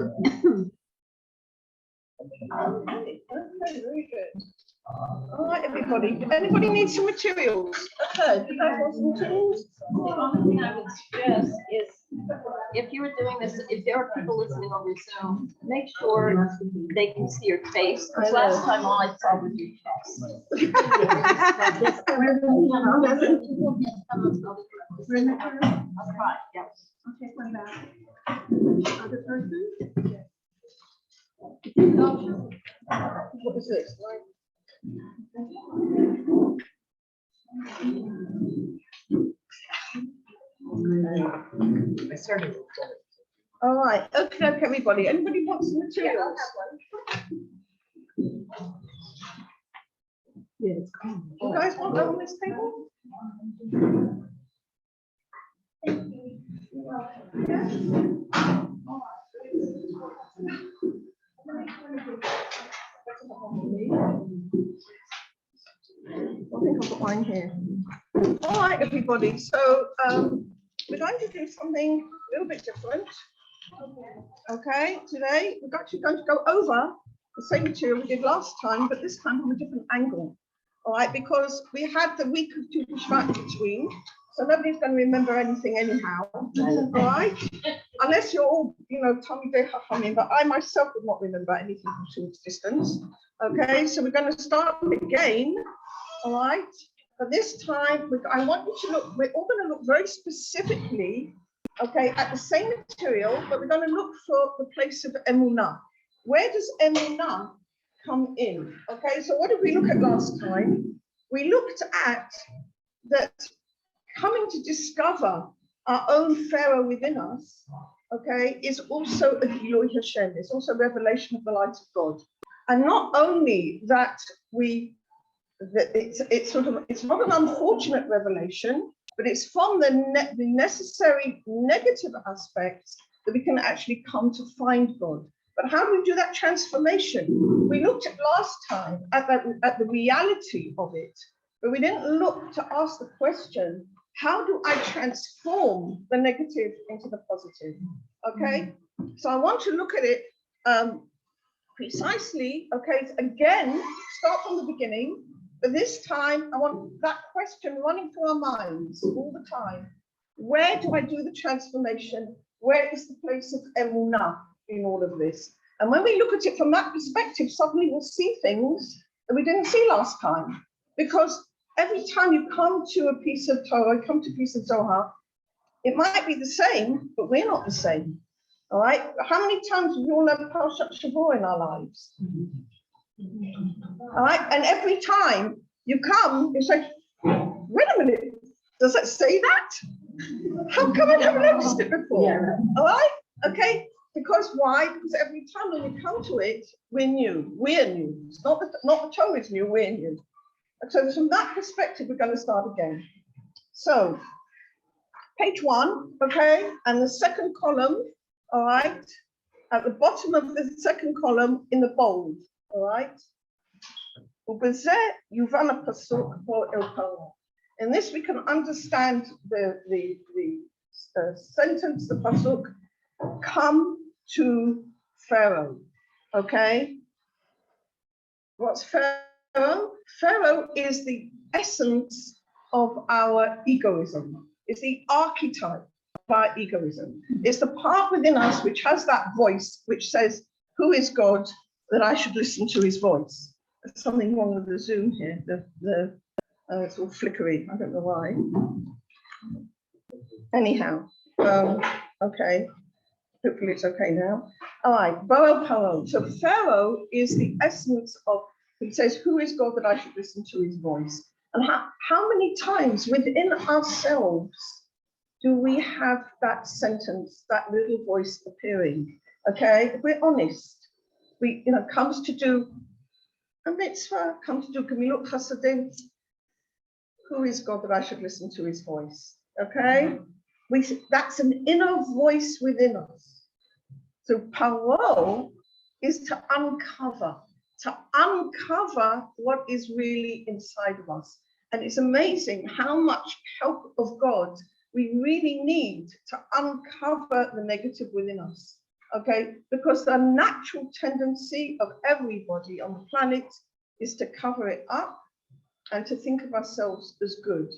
Okay, very good. All right, everybody. Anybody need some materials? Okay, do you guys want some materials? The only thing I would suggest is, if you were doing this, if there are people listening over Zoom, make sure they can see your face. Because last time all I saw was your chest. I'll try, yes. Okay, one back. Other person? What is this? I started. All right, okay, everybody. Anybody want some materials? Yeah, it's cool. You guys want that on this table? I think I've got mine here. All right, everybody. So we're going to do something a little bit different. Okay, today we're actually going to go over the same material we did last time, but this time from a different angle. All right, because we had the week of Teshuvah in between, so nobody's going to remember anything anyhow. All right, unless you're all, Tommy Day Chachamim, but I myself would not remember anything from 2 weeks distance. Okay, so we're going to start again. All right, but this time I want you to look. We're all going to look very specifically, okay, at the same material, but we're going to look for the place of emunah. Where does emunah come in? Okay, so what did we look at last time? We looked at that coming to discover our own Pharaoh within us, okay, is also a Gilui Hashem. It's also a revelation of the light of God. And not only that it's not an unfortunate revelation, but it's from the necessary negative aspects that we can actually come to find God. But how do we do that transformation? We looked at last time at the reality of it, but we didn't look to ask the question, how do I transform the negative into the positive? Okay, so I want to look at it precisely, okay, again, start from the beginning, but this time I want that question running through our minds all the time. Where do I do the transformation? Where is the place of emunah in all of this? And when we look at it from that perspective, suddenly we'll see things that we didn't see last time. Because every time you come to a piece of Torah, come to a piece of Zohar, it might be the same, but we're not the same. All right? How many times have we all learned Parashat Shavua in our lives? All right? And every time you come, you say, wait a minute, does it say that? How come I never noticed it before? Yeah. All right? Okay? Because why? Because every time when we come to it, we're new. We're new. It's not the Torah is new, we're new. So from that perspective, we're going to start again. So, page 1, okay, and the second column, all right, at the bottom of the second column in the bold, all right. In this, we can understand the sentence, the pasuk, come to Pharaoh, okay. What's Pharaoh? Pharaoh is the essence of our egoism. It's the archetype of our egoism. It's the part within us which has that voice which says, who is God that I should listen to his voice? There's something wrong with the Zoom here. It's all flickery. I don't know why. Anyhow, okay. Hopefully it's okay now. All right, Boel Paro. So Pharaoh is the essence of, he says, who is God that I should listen to his voice? And how many times within ourselves do we have that sentence, that little voice appearing? Okay, if we're honest, we, comes to do a mitzvah, comes to do Gemilut Chasadim. Who is God that I should listen to his voice? Okay, that's an inner voice within us. So Paro is to uncover what is really inside of us. And it's amazing how much help of God we really need to uncover the negative within us. Okay, because the natural tendency of everybody on the planet is to cover it up and to think of ourselves as good.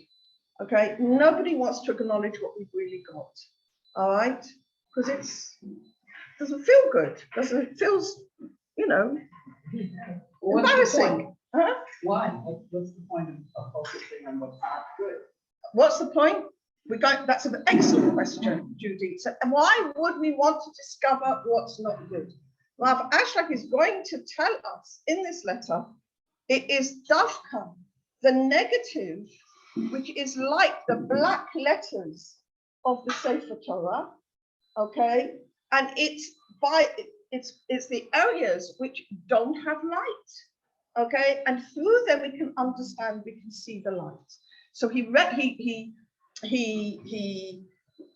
Okay, nobody wants to acknowledge what we've really got. All right, because it doesn't feel good. It feels, embarrassing. Huh? Why? What's the point of focusing on what's not good? What's the point? That's an excellent question, Judy. So why would we want to discover what's not good? Rabbi Ashlag is going to tell us in this letter, it is dafka, the negative, which is like the black letters of the Sefer Torah, okay? And it's the areas which don't have light, okay? And through them we can understand, we can see the light. So he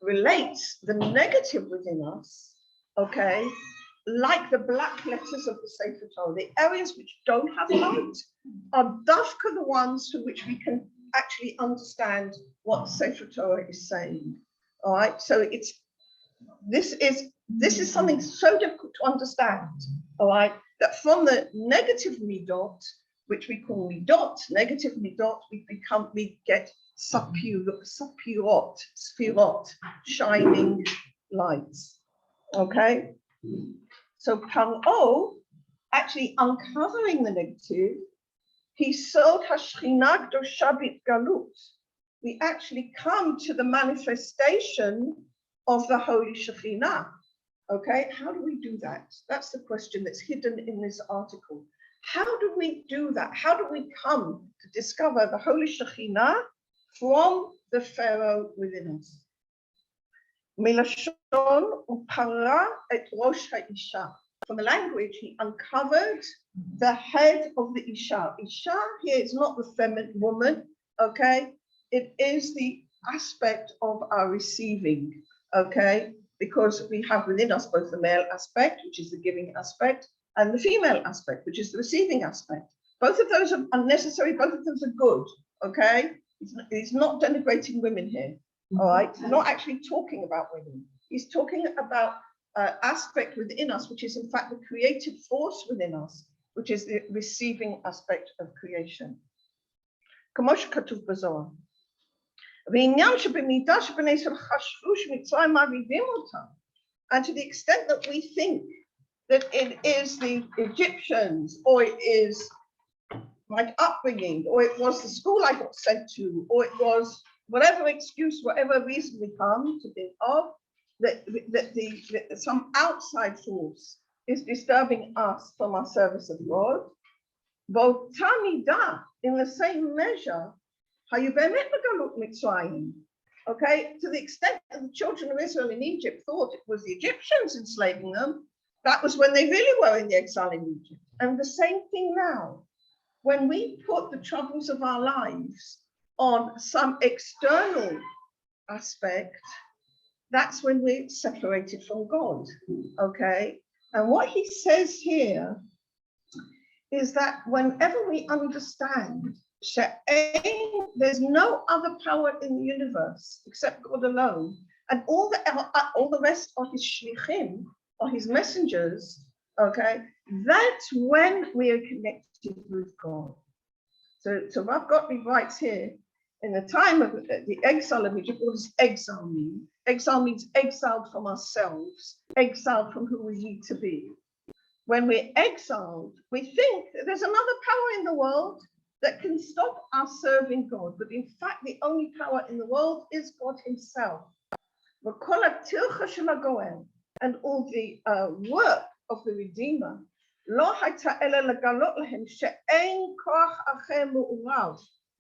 relates the negative within us, okay, like the black letters of the Sefer Torah. The areas which don't have light are dafka the ones for which we can actually understand what the Sefer Torah is saying. All right, so this is something so difficult to understand. All right, that from the negative midot, which we call midot, negative midot, we get sapirot, shining lights. Okay, so Paro, actually uncovering the negative, he sold Hashchina Kdosha Galut. We actually come to the manifestation of the Holy Shekhinah. Okay, how do we do that? That's the question that's hidden in this article. How do we do that? How do we come to discover the Holy Shekhinah from the Pharaoh within us? Milashon upara et rosh ha'isha. From the language, he uncovered the head of the Isha. Isha here is not the feminine woman, okay? It is the aspect of our receiving, okay? Because we have within us both the male aspect, which is the giving aspect, and the female aspect, which is the receiving aspect. Both of those are unnecessary, both of them are good, okay? He's not denigrating women here, all right? He's not actually talking about women. He's talking about aspect within us, which is in fact the creative force within us, which is the receiving aspect of creation. And to the extent that we think that it is the Egyptians, or it is my upbringing, or it was the school I got sent to, or it was whatever excuse, whatever reason we come to think of, that some outside force is disturbing us from our service of God. In the same measure, okay, to the extent that the children of Israel in Egypt thought it was the Egyptians enslaving them, that was when they really were in the exile in Egypt. And the same thing now, when we put the troubles of our lives on some external aspect, that's when we're separated from God, okay? And what he says here is that whenever we understand there's no other power in the universe except God alone, and all the rest are his shlichim, or his messengers, okay, that's when we are connected with God. So Rav Gottlieb writes here, in the time of the exile of Egypt, what does exile mean? Exile means exiled from ourselves, exiled from who we need to be. When we're exiled, we think that there's another power in the world that can stop us serving God. But in fact, the only power in the world is God himself. And all the work of the Redeemer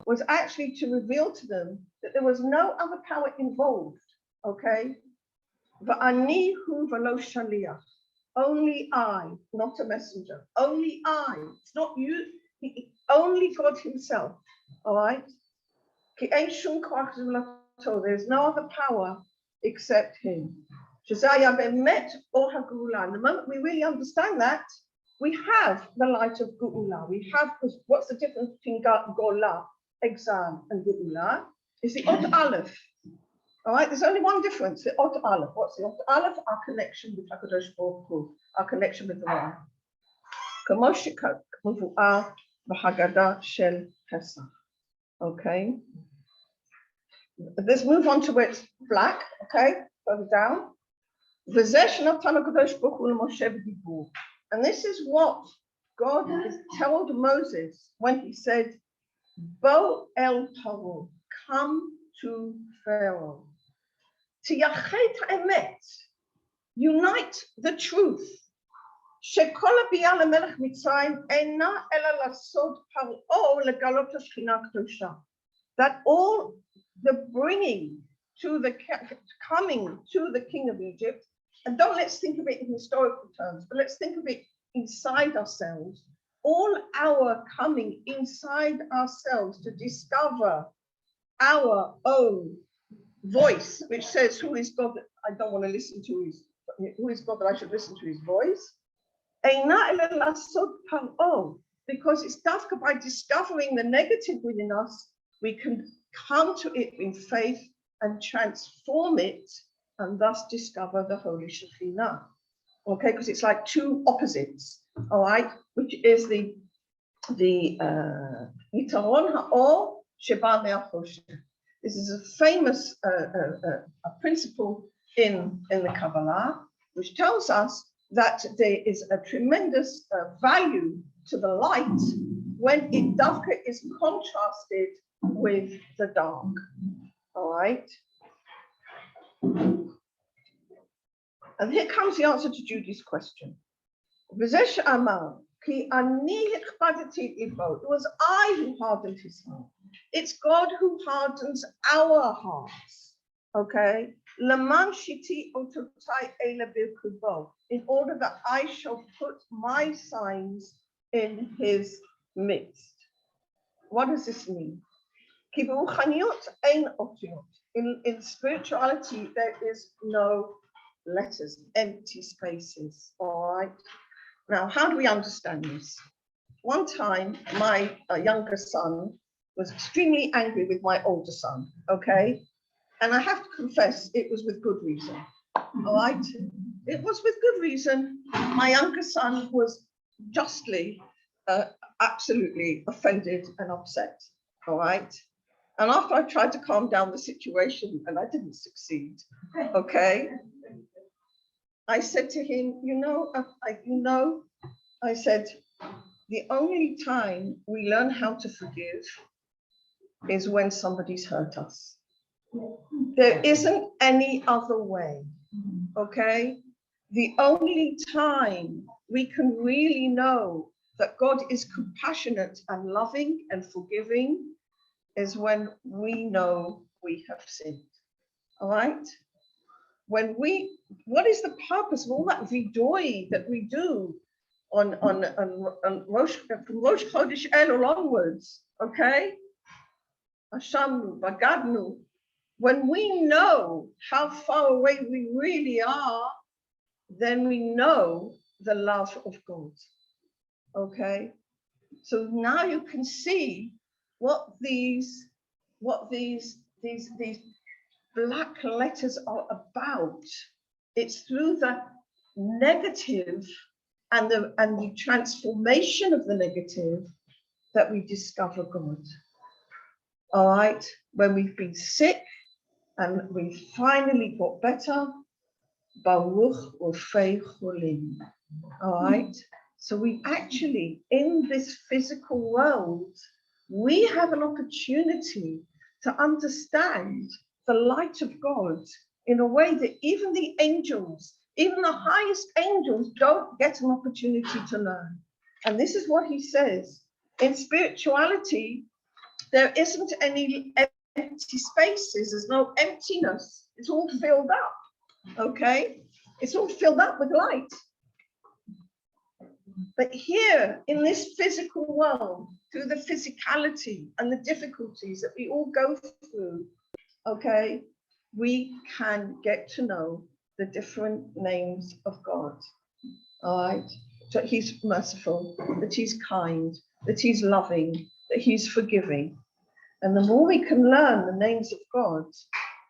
was actually to reveal to them that there was no other power involved, okay? Only I, not a messenger, only I, it's not you, only God himself, all right? There's no other power except him. The moment we really understand that, we have the light of Geula. We have, because what's the difference between Gola, exile, and Geula? Is the Ot Aleph. All right, there's only one difference, the Ot Aleph. What's the Ot Aleph? Our connection with HaKadosh Baruch Hu, our connection with the One. כמו שמבואר בהגדה של פסח. Okay. Let's move on to where it's black, okay, further down. וזה שנתן הקדוש ברוך הוא למשה בדיבור. And this is what God has told Moses when he said, Bo el Paro, come to Pharaoh. Tiyachet ha'emet, unite the truth. שכל הביאה למלך מצרים אינה אלא לעשות פרעה לגלות השכינה הקדושה. That all the bringing to the coming to the king of Egypt, and don't let's think of it in historical terms, but let's think of it inside ourselves. All our coming inside ourselves to discover our own voice, which says, who is God that I don't want to listen to his, who is God that I should listen to his voice? Because it's dafka by discovering the negative within us, we can come to it in faith and transform it and thus discover the Holy Shekhinah. Okay, because it's like two opposites, all right, which is the Yitaron Ha'or Sheba Me'achoshe. This is a famous a principle in the Kabbalah, which tells us that there is a tremendous value to the light when it dafka is contrasted with the dark. All right. And here comes the answer to Judy's question. It was I who hardened his heart. It's God who hardens our hearts. Okay. In order that I shall put my signs in his midst. What does this mean? In spirituality, there is no letters, empty spaces. All right. Now, how do we understand this? One time, my younger son was extremely angry with my older son. Okay. And I have to confess, it was with good reason. All right. It was with good reason. My younger son was justly, absolutely offended and upset. All right. And after I tried to calm down the situation, and I didn't succeed, okay, I said to him, I said, the only time we learn how to forgive is when somebody's hurt us. There isn't any other way, okay? The only time we can really know that God is compassionate and loving and forgiving is when we know we have sinned, all right? What is the purpose of all that vidui that we do on Rosh, from Rosh Chodesh Elul onwards, okay? Hashamnu, Bagadnu. When we know how far away we really are, then we know the love of God, okay? So now you can see what these black letters are about. It's through the negative and the transformation of the negative that we discover God. All right, when we've been sick and we finally got better, Baruch Rofei Cholim. All right, so we actually, in this physical world, we have an opportunity to understand the light of God in a way that even the angels, even the highest angels, don't get an opportunity to learn. And this is what he says. In spirituality, there isn't any empty spaces. There's no emptiness. It's all filled up, okay? It's all filled up with light. But here, in this physical world, through the physicality and the difficulties that we all go through, okay, we can get to know the different names of God, all right? That he's merciful, that he's kind, that he's loving, that he's forgiving. And the more we can learn the names of God,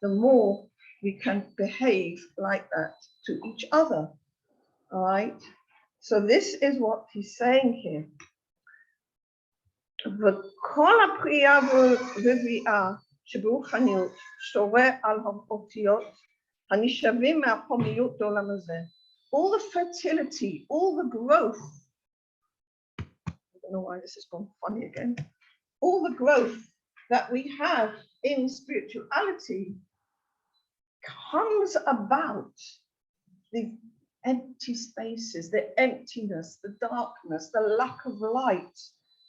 the more we can behave like that to each other. All right. So this is what he's saying here. וכל הפרייה ורביעה שברוחניות שורה על האותיות הנשאבים מהחומיות לעולם הזה. All the fertility, all the growth. I don't know why this has gone funny again. All the growth that we have in spirituality comes about the empty spaces, the emptiness, the darkness, the lack of light,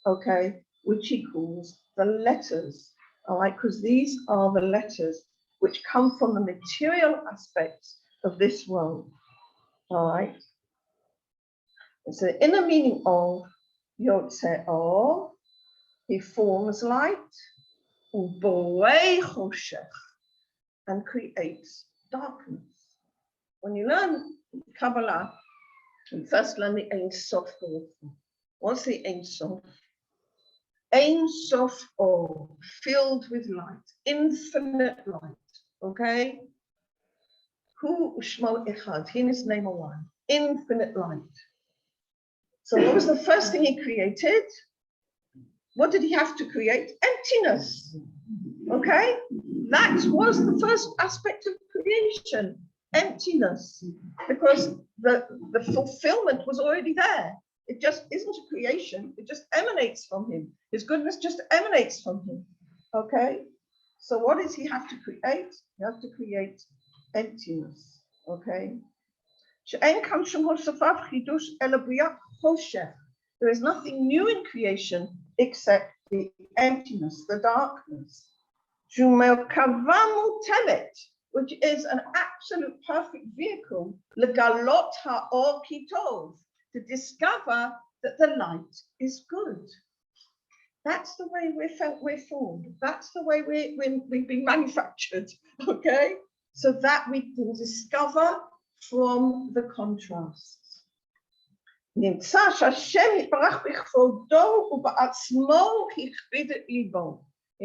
okay, which he calls the letters, all right, because these are the letters which come from the material aspects of this world, all right. It's the inner meaning of Yotzeo, he forms light, uborei choshech, and creates darkness. When you learn Kabbalah, you first learn the Ein Sof. What's the Ein Sof? Ein Sof Or, filled with light, infinite light, okay? Hu Ushmo Echad, he and his name are one, infinite light. So what was the first thing he created? What did he have to create? Emptiness, okay? That was the first aspect of creation, emptiness, because the fulfillment was already there. It just isn't a creation, it just emanates from him. His goodness just emanates from him, okay? So what does he have to create? He has to create emptiness, okay? There is nothing new in creation except the emptiness, the darkness. Which is an absolute perfect vehicle, legalot ha'or kitov, to discover that the light is good. That's the way we're formed. That's the way we've been manufactured, okay? So that we can discover from the contrasts. In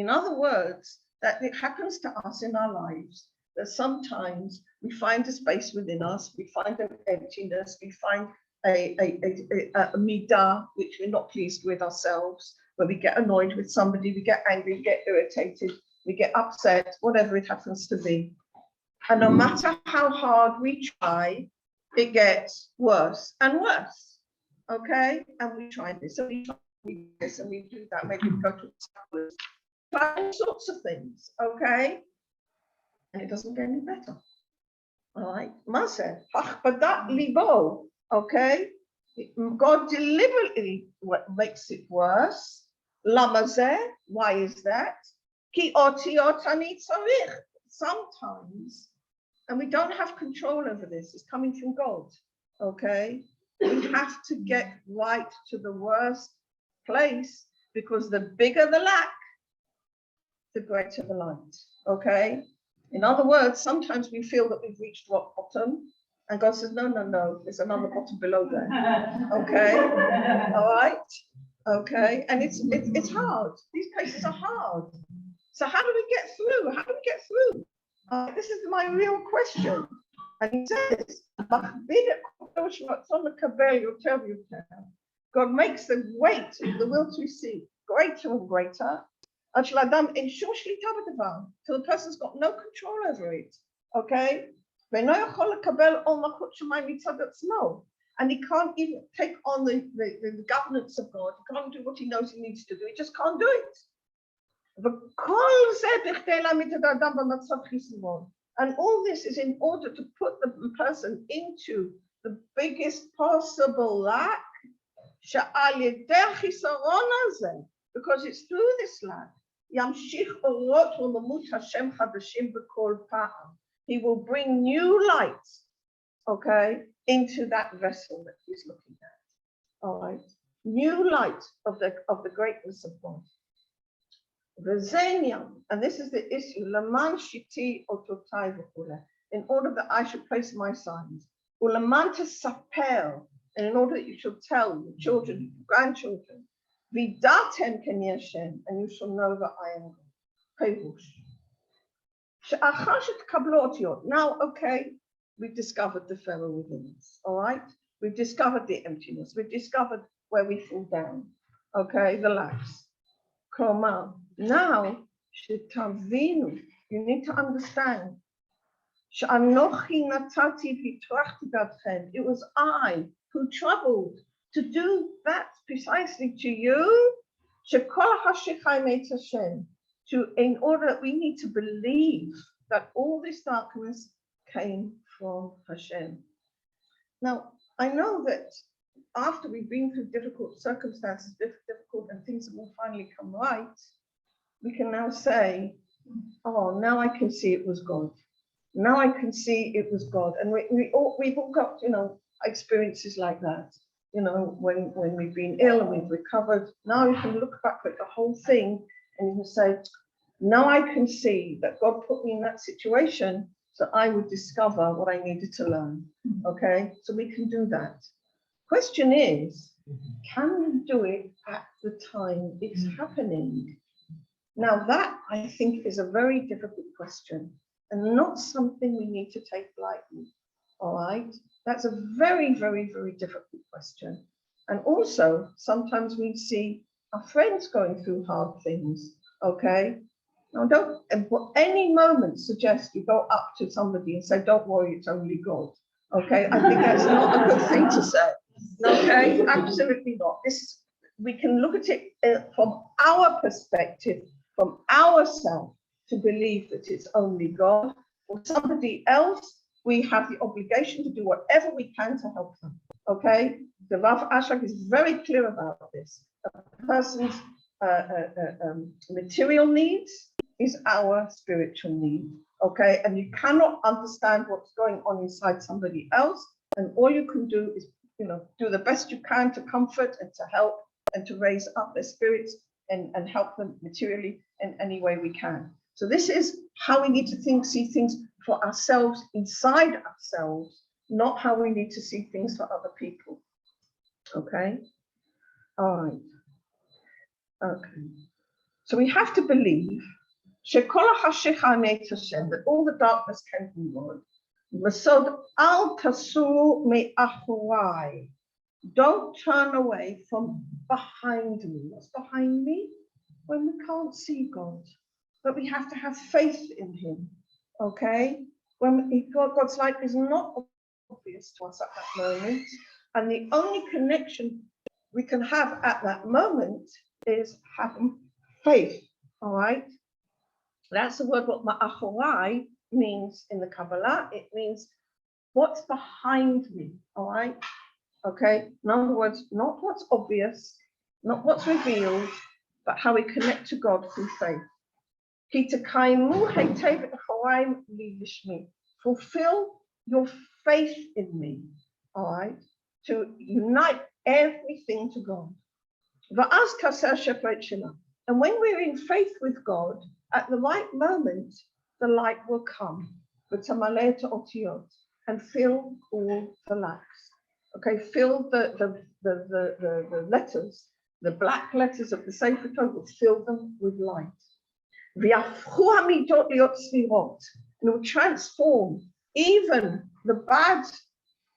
other words, that it happens to us in our lives, that sometimes we find a space within us, we find an emptiness, we find a midah which we're not pleased with ourselves, when we get annoyed with somebody, we get angry, we get irritated, we get upset, whatever it happens to be. And no matter how hard we try, it gets worse and worse, okay? And we try this, and we try this, and we do that, maybe we go to tablets, try all sorts of things, okay? And it doesn't get any better, all right? Maseh, hachbadat libo, okay? God deliberately makes it worse. Lamazeh, why is that? Ki otiot ani tzarich. Sometimes, and we don't have control over this, it's coming from God, okay? We have to get right to the worst place, because the bigger the lack, the greater the light, okay? In other words, sometimes we feel that we've reached rock bottom, and God says, no, there's another bottom below there, okay? All right, okay? And it's hard. These places are hard. So how do we get through? How do we get through? This is my real question. And he says, God makes the weight of the will to receive greater and greater, till the person's got no control over it, okay? And he can't even take on the governance of God. He can't do what he knows he needs to do. He just can't do it. And all this is in order to put the person into the biggest possible lack, because it's through this lack. He will bring new light, okay, into that vessel that he's looking at. All right, new light of the greatness of God. And this is the issue. In order that I should place my signs. And in order that you should tell your children, your grandchildren, and you shall know that I am God. Now, okay, we've discovered the Pharaoh within us, all right? We've discovered the emptiness. We've discovered where we fall down, okay, the lapse. Now, you need to understand. It was I who troubled to do that precisely to you. In order that we need to believe that all this darkness came from Hashem. Now, I know that after we've been through difficult circumstances, difficult and things that will finally come right, we can now say, oh, now I can see it was God. Now I can see it was God. And we've all got, experiences like that. When we've been ill and we've recovered, now you can look back at the whole thing and you can say, now I can see that God put me in that situation so I would discover what I needed to learn. Okay, so we can do that. Question is, can we do it at the time it's happening? Now that I think is a very difficult question and not something we need to take lightly. All right, that's a very, very, very difficult question. And also, sometimes we see our friends going through hard things. Okay, now don't at any moment suggest you go up to somebody and say, don't worry, it's only God. Okay, I think that's not a good thing to say. Okay, absolutely not. We can look at it from our perspective, from ourselves, to believe that it's only God. Or somebody else, we have the obligation to do whatever we can to help them. Okay, the Rav Ashlag is very clear about this. A person's material needs is our spiritual need. Okay, and you cannot understand what's going on inside somebody else, and all you can do is, do the best you can to comfort and to help and to raise up their spirits and help them materially in any way we can. So this is how we need to see things for ourselves, inside ourselves, not how we need to see things for other people. Okay? All right. Okay. So we have to believe that all the darkness came from God. Don't turn away from behind me. What's behind me? When we can't see God. But we have to have faith in him. Okay? When God's light is not obvious to us at that moment, and the only connection we can have at that moment is having faith. All right? That's the word what ma'achorai means in the Kabbalah. It means what's behind me. All right? Okay? In other words, not what's obvious, not what's revealed, but how we connect to God through faith. Fulfill your faith in me, all right, to unite everything to God. And when we're in faith with God, at the right moment, the light will come and fill all the lacks. Okay, fill the letters, the black letters of the Sefer Torah, fill them with light. And it will transform even the bad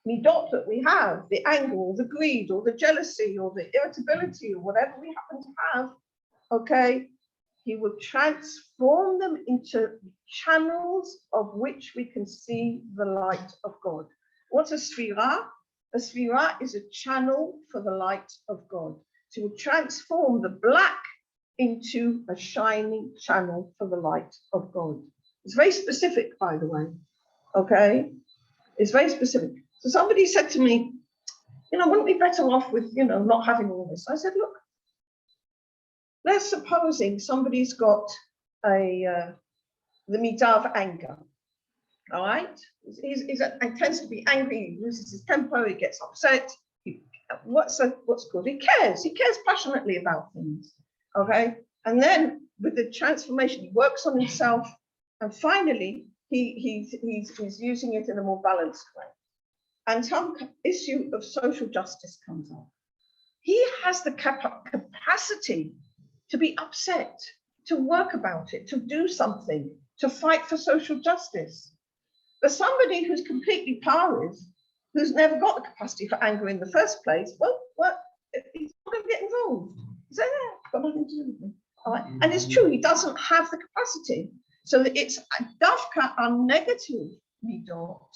midot that we have, the anger, or the greed, or the jealousy, or the irritability, or whatever we happen to have, okay? He will transform them into channels of which we can see the light of God. What's a sfira? A sfira is a channel for the light of God. So he will transform the black into a shining channel for the light of God. It's very specific, by the way, okay? It's very specific. So somebody said to me, wouldn't we be better off with, not having all this? I said, look, let's supposing somebody's got the midah of anger, all right? He tends to be angry, he loses his temper, he gets upset. What's good? He cares passionately about things. Okay, and then with the transformation, he works on himself, and finally he's using it in a more balanced way. And some issue of social justice comes up. He has the capacity to be upset, to work about it, to do something. to fight for social justice. But somebody who's completely paris, who's never got the capacity for anger in the first place, well, he's not going to get involved. He's like, got nothing to do with me. All right? And it's true, he doesn't have the capacity. So it's dafka are negative midot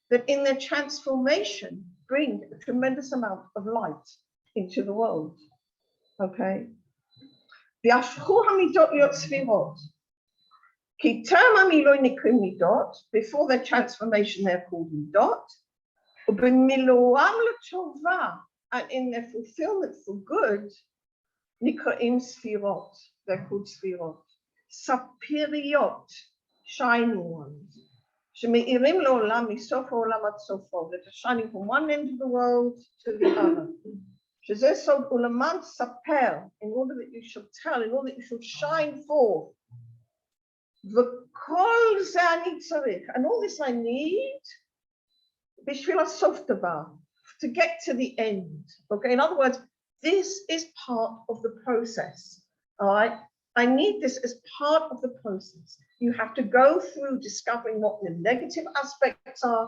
that in their transformation bring a tremendous amount of light into the world. Okay. V'yafchu hamidot liot sfirot. Ki term hamiloi nikrim midot. Before their transformation, they're called midot. Ub'miloam l'tova, and in their fulfillment for good, nikrim sfirot. They're called sfirot. Sapiriot, shining ones. Shemeirim le'olam misof ha'olam ad sofo. That are shining from one end of the world to the other. Shezeh sod ulaman saper, in order that you should tell, in order that you should shine forth. V'kol ze ani tzarich, and all this I need, b'shvil hasof davar, to get to the end. Okay, in other words, this is part of the process. All right, I need this as part of the process. You have to go through discovering what the negative aspects are.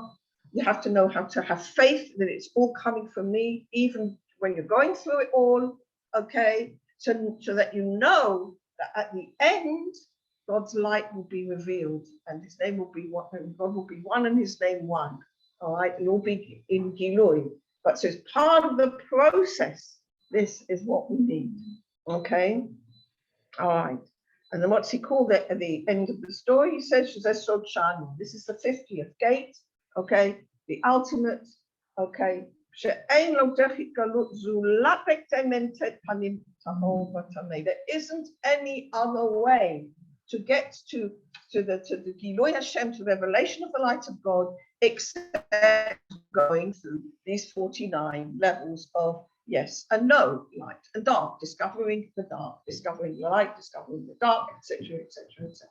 You have to know how to have faith that it's all coming from me, even when you're going through it all, okay? So that you know that at the end, God's light will be revealed and his name will be one, God will be one and his name one, all right? It will be in Gilui. But so as part of the process, this is what we need, okay? All right. And then what's he called it at the end of the story? He says, this is the 50th gate, okay? The ultimate, okay? There isn't any other way to get to the Gilui Hashem, to the revelation of the light of God, except going through these 49 levels of yes and no, light and dark, discovering the dark, discovering the light, discovering the dark, etc., etc., etc.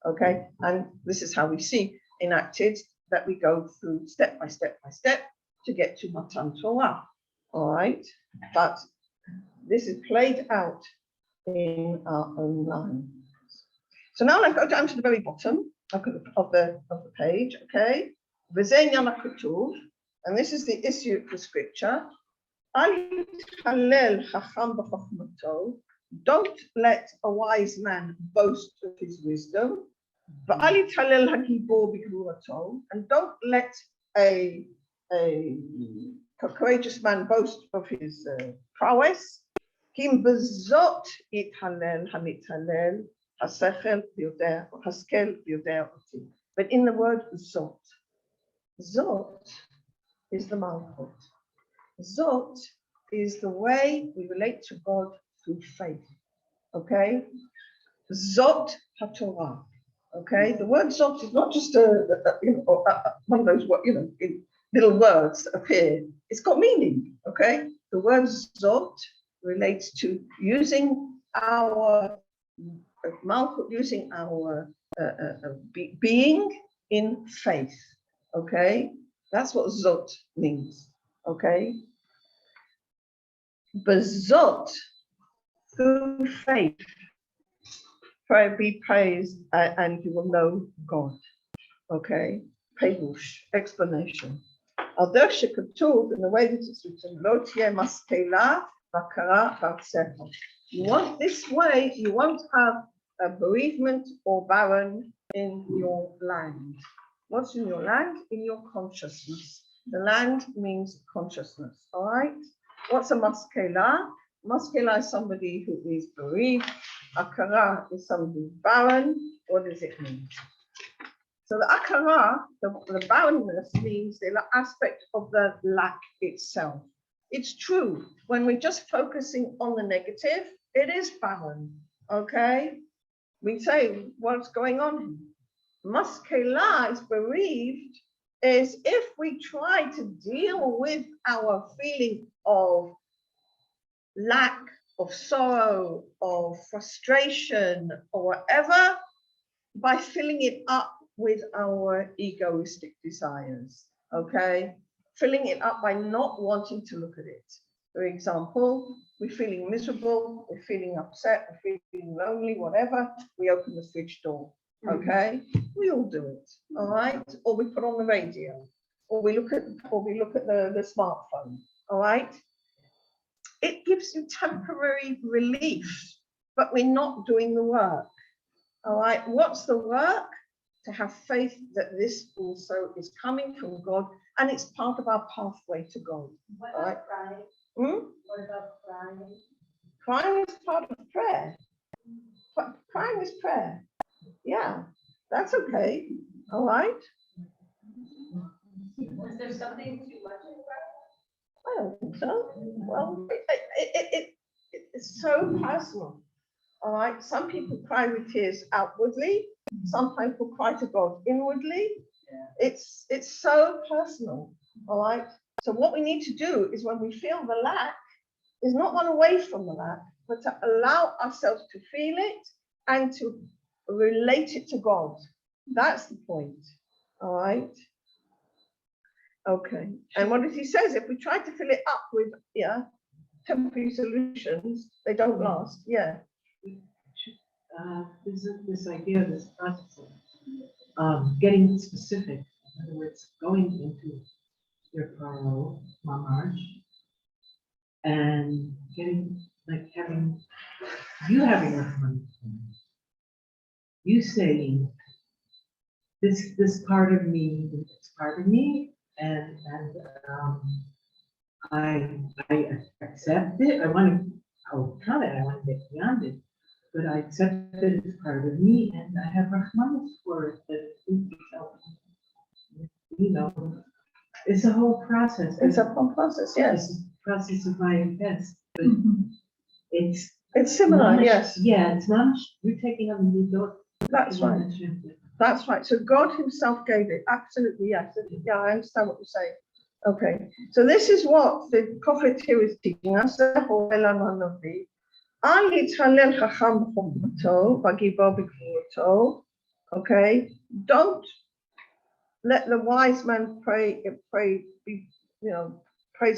Okay, and this is how we see enacted that we go through step by step by step to get to Matan Torah. All right, but this is played out in our own lives. So now I go down to the very bottom of the page. Okay, V'zeh inyan ha'katuv, and this is the issue of the scripture. Don't let a wise man boast of his wisdom. And don't let a courageous man boast of his prowess. But in the word zot, zot is the malchut. Zot is the way we relate to God through faith. Okay? Zot HaTorah. Okay? The word zot is not just one of those little words that appear. It's got meaning. Okay? The word zot relates to using our malchut, using our being in faith. Okay? That's what zot means. Okay, Bezot, through faith, be praised, and you will know God. Okay, Perush, explanation. Al-derech shekatuv, in the way that it's written, lo tieh maskela v'kara b'artzecha. You want this way, you won't have a bereavement or barren in your land. What's in your land? In your consciousness. The land means consciousness, all right? What's a maskela? Maskela is somebody who is bereaved. Akara is somebody who's barren. What does it mean? So the akara, the barrenness, means the aspect of the lack itself. It's true, when we're just focusing on the negative, it is barren, okay? We say, what's going on? Maskela is bereaved, is if we try to deal with our feeling of lack, of sorrow, of frustration, or whatever, by filling it up with our egoistic desires, okay? Filling it up by not wanting to look at it. For example, we're feeling miserable, we're feeling upset, we're feeling lonely, whatever, we open the fridge door. Okay, we all do it, all right? Or we put on the radio, or we look at the smartphone, all right? It gives you temporary relief, but we're not doing the work, all right? What's the work? To have faith that this also is coming from God, and it's part of our pathway to God. What All right? about crying? What about crying? Crying is part of prayer. But crying is prayer. Yeah, that's okay. All right. Is there something too much in I don't think so. Well, it's so personal. All right. Some people cry with tears outwardly. Some people cry to God inwardly. It's so personal. All right. So what we need to do is when we feel the lack, is not run away from the lack, but to allow ourselves to feel it and to relate it to God. That's the point. All right. Okay. And what he says, if we try to fill it up with temporary solutions, they don't last. Yeah. This idea, this process of getting specific, in other words, going into your paro, mamash, and having a fun, you saying this part of me, and I accept it. I want to overcome it. I want to get beyond it. But I accept that it's part of me, and I have rahmanas for it. That it's a whole process. It's a whole process. Yes. It's a process of my best, but it's similar. Yes. Yeah, it's not. You're taking on the new. That's right. That's right. So God Himself gave it. Absolutely. Yes. Yeah, I understand what you're saying. Okay. So this is what the prophet here is teaching us. Okay, don't let the wise man praise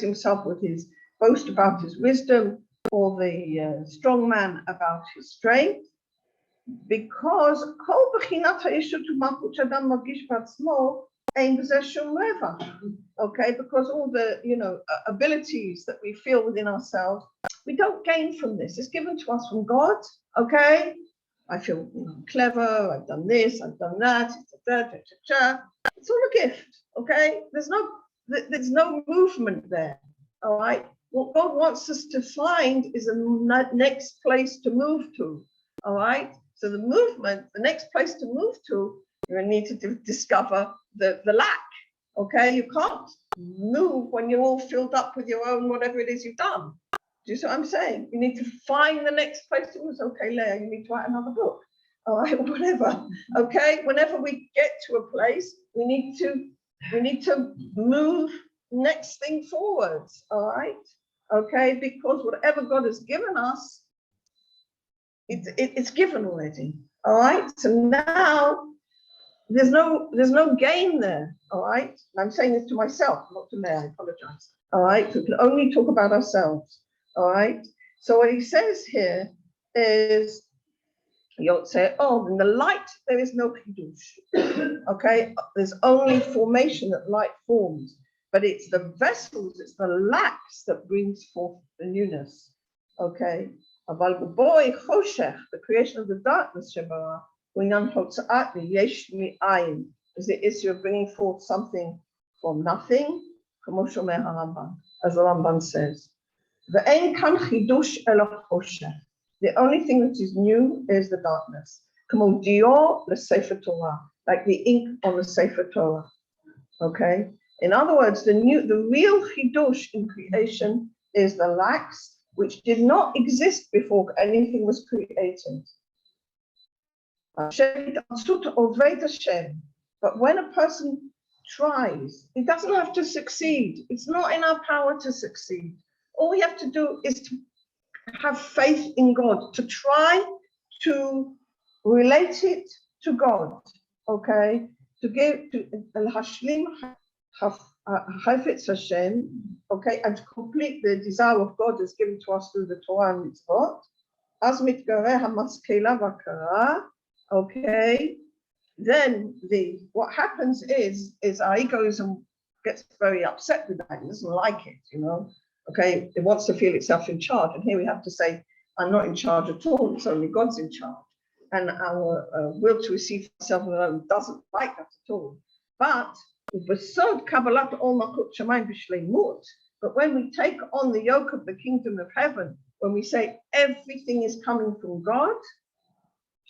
himself with his boast about his wisdom, or the strong man about his strength, because okay, because all the abilities that we feel within ourselves, we don't gain from this. It's given to us from God. Okay, I feel clever. I've done this. I've done that. It's all a gift. Okay, there's no movement there. All right. What God wants us to find is a next place to move to. All right. So the next place to move to, you need to discover the lack. Okay, you can't move when you're all filled up with your own whatever it is you've done. Do you see what I'm saying? You need to find the next place to move. Okay, Leah, you need to write another book. All right, whatever. Okay, whenever we get to a place, we need to move next thing forwards. All right. Okay, because whatever God has given us, it's given already. All right. So now there's no gain there. All right. I'm saying this to myself, not to Leah. I apologize. All right. We can only talk about ourselves. All right. So what he says here is, you'll say, in the light there is no chidush. Okay. There's only formation that light forms, but it's the vessels, it's the lacks that brings forth the newness. Okay. The creation of the darkness, is the issue of bringing forth something from nothing, as the Rambam says. The only thing that is new is the darkness. Like the ink on the Sefer Torah. Okay. In other words, the real chidush in creation is the lacks, which did not exist before anything was created. But when a person tries, he doesn't have to succeed. It's not in our power to succeed. All we have to do is to have faith in God, to try to relate it to God, okay? To give to Hashlim Hafetz Hashem, okay, and to complete the desire of God that's given to us through the Torah and Mitzvot. As mitgareh hamaskela v'akara, okay, then what happens is our egoism gets very upset with that. It doesn't like it, Okay, it wants to feel itself in charge. And here we have to say, I'm not in charge at all. It's only God's in charge. And our will to receive ourselves alone doesn't like that at all. But but when we take on the yoke of the kingdom of heaven, when we say everything is coming from God,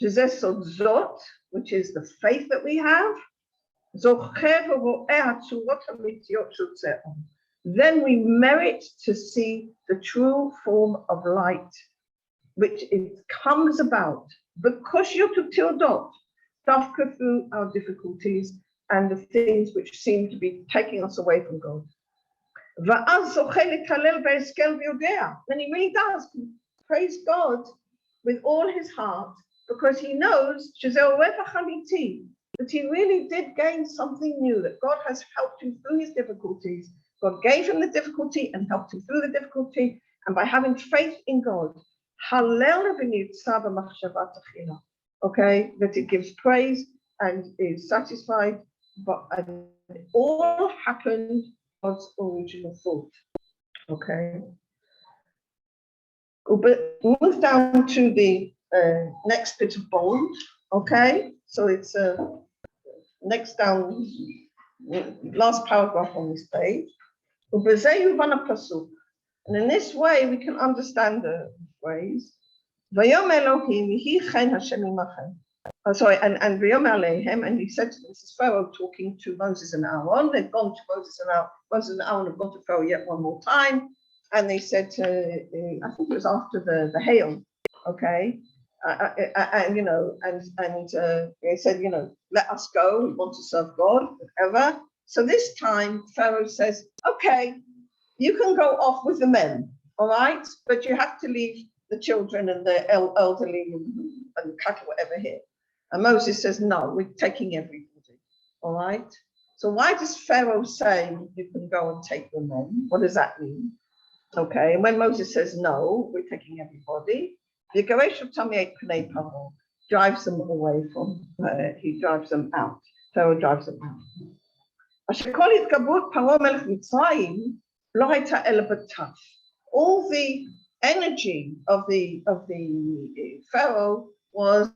which is the faith that we have, then we merit to see the true form of light, which it comes about because you're to tildot, through our difficulties and the things which seem to be taking us away from God. Then he really does praise God with all his heart, because he knows that he really did gain something new, that God has helped him through his difficulties. God gave him the difficulty and helped him through the difficulty, and by having faith in God, okay, that it gives praise and is satisfied, and it all happened God's original thought. Okay. But move down to the next bit of bold. Okay, so it's next down, last paragraph on this page. And in this way, we can understand the phrase. And he said to them, this is Pharaoh talking to Moses and Aaron. They've gone to Moses and Aaron have gone to Pharaoh yet one more time. And they said, I think it was after the hail, okay? They said, let us go, we want to serve God, whatever. So this time, Pharaoh says, okay, you can go off with the men, all right? But you have to leave the children and the elderly and cattle, whatever here. And Moses says, no, we're taking everybody, all right? So why does Pharaoh say you can go and take the men? What does that mean? Okay, and when Moses says no, we're taking everybody, the Gereshov Tamiet Pnei Paro drives them away from, he drives them out. Pharaoh drives them out. All the energy of the Pharaoh was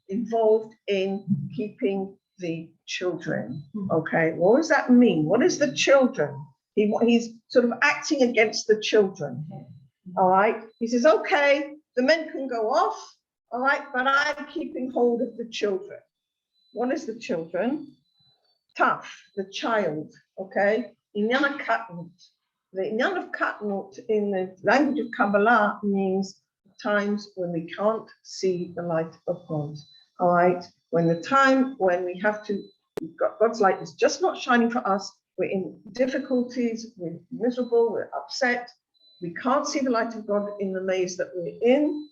involved in keeping the children. Okay, what does that mean? What is the children? He's sort of acting against the children here. All right, he says, okay, the men can go off, all right, but I'm keeping hold of the children. What is the children? Tough, the child, okay? Inyan katnut. The inyan of katnut in the language of Kabbalah means times when we can't see the light of God, all right? When the time when we have to, God's light is just not shining for us, we're in difficulties, we're miserable, we're upset, we can't see the light of God in the maze that we're in,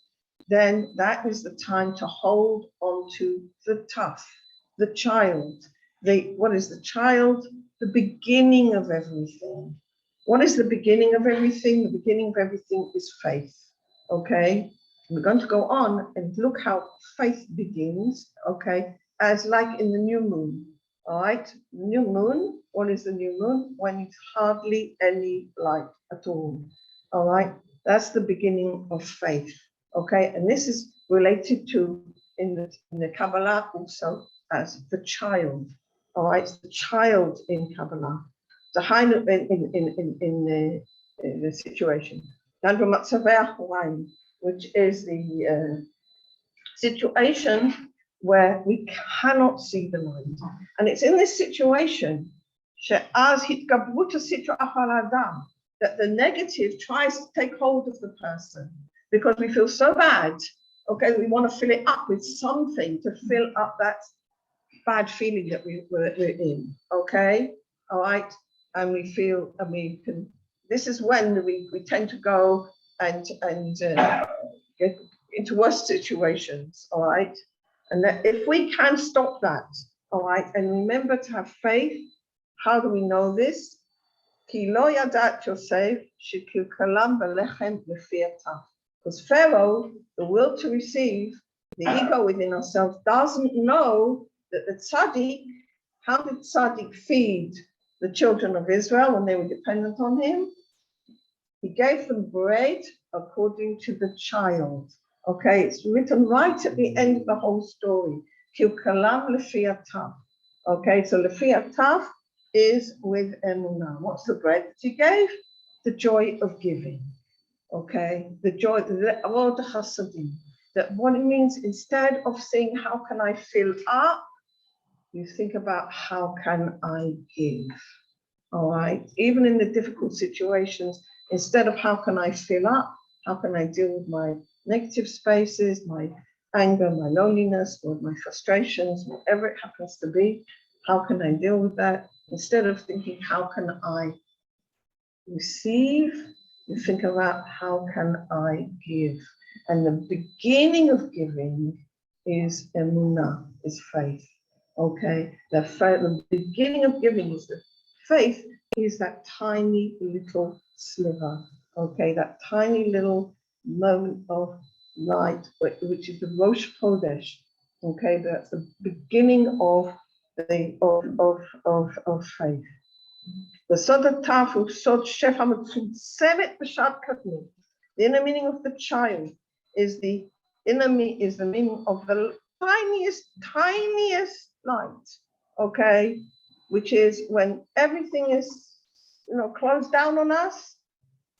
then that is the time to hold on to the tough, the child. What is the child? The beginning of everything. What is the beginning of everything? The beginning of everything is faith, okay? We're going to go on and look how faith begins, okay, as like in the new moon, all right? New moon, what is the new moon? When it's hardly any light at all, right? That's the beginning of faith, okay? And this is related to, in the Kabbalah also, as the child, all right? It's the child in Kabbalah, the high in the situation. Which is the situation where we cannot see the light. And it's in this situation that the negative tries to take hold of the person because we feel so bad. Okay, we want to fill it up with something to fill up that bad feeling that we're in. Okay, all right, and we feel, and we can. This is when we tend to go and get into worse situations. All right, and that if we can stop that, all right, and remember to have faith. How do we know this? Because Pharaoh, the will to receive, the ego within ourselves, doesn't know that the tzaddik, how did tzaddik feed the children of Israel when they were dependent on him? He gave them bread according to the child. Okay, it's written right at the end of the whole story. Kilkalam lefi ataf. Okay, so lefi ataf is with emunah. What's the bread that he gave? The joy of giving. Okay, the joy, the chasadim. That what it means, instead of saying, how can I fill up? You think about, how can I give? All right, even in the difficult situations, instead of how can I fill up, how can I deal with my negative spaces, my anger, my loneliness, or my frustrations, whatever it happens to be, how can I deal with that? Instead of thinking, how can I receive, you think about, how can I give? And the beginning of giving is emunah, is faith. Okay, the beginning of giving is the faith, is that tiny little sliver. Okay, that tiny little moment of light, which is the Rosh Chodesh. Okay, that's the beginning of the of faith. The Sod Tafu, Sod Shefam Sevet B'Shat Katnu. The inner meaning of the child is the meaning of the tiniest light. Okay, which is when everything is, closed down on us.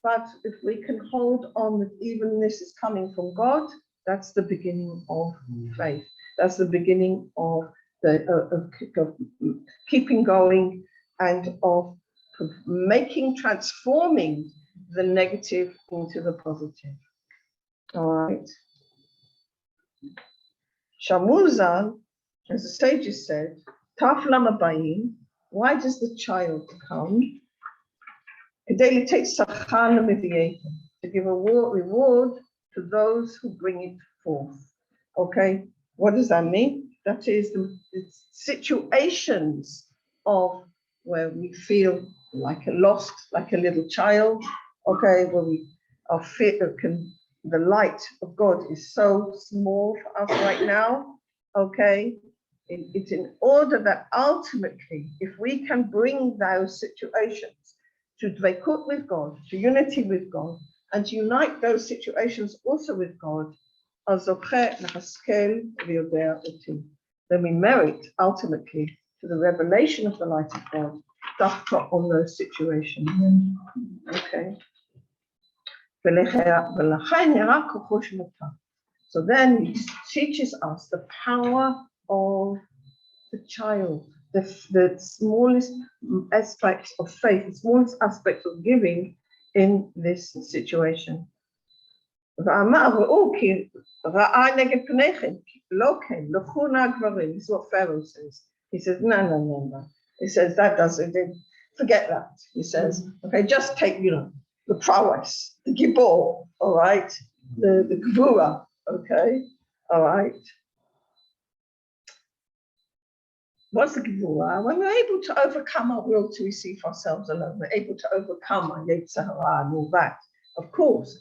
But if we can hold on that even this is coming from God, that's the beginning of faith. That's the beginning of of keeping going and of transforming the negative into the positive. All right. Shamuzan, as the sages said, Taf lama bayim, why does the child come? To give a reward to those who bring it forth. Okay, what does that mean? That is the situations of where we feel like lost, like a little child. Okay, where we are the light of God is so small for us right now. Okay, it's in order that ultimately, if we can bring those situations to dveikut with God, to unity with God, and to unite those situations also with God, then we merit ultimately to the revelation of the light of God on those situations. Okay. So then he teaches us the power of the child, the smallest aspect of faith, the smallest aspect of giving in this situation. This is what Pharaoh says. He says, no. He says, that doesn't, forget that. He says, okay, just take, the prowess, the gibor, all right, the gvura, okay, all right. What's the gvura? When we're able to overcome our will to receive ourselves alone, we're able to overcome our yetzer hara and all that. Of course,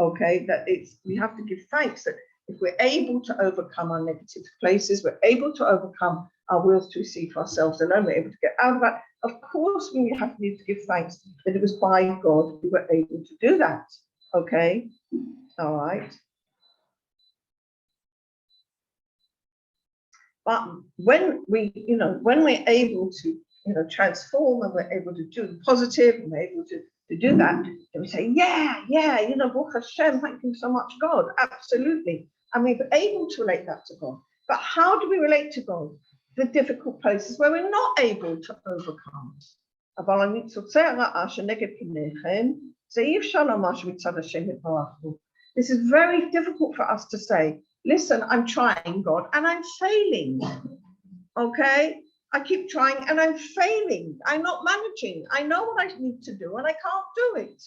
okay, that we have to give thanks that if we're able to overcome our negative places, we're able to overcome our wills to receive ourselves alone, we're able to get out of that. Of course, we need to give thanks that it was by God we were able to do that. Okay, all right. But when we're able to, transform, and we're able to do the positive, and we're able to do that, then we say, Baruch Hashem, thank you so much, God, absolutely. And we're able to relate that to God. But how do we relate to God? The difficult places where we're not able to overcome. This is very difficult for us to say, listen, I'm trying, God, and I'm failing. Okay? I keep trying and I'm failing. I'm not managing. I know what I need to do and I can't do it.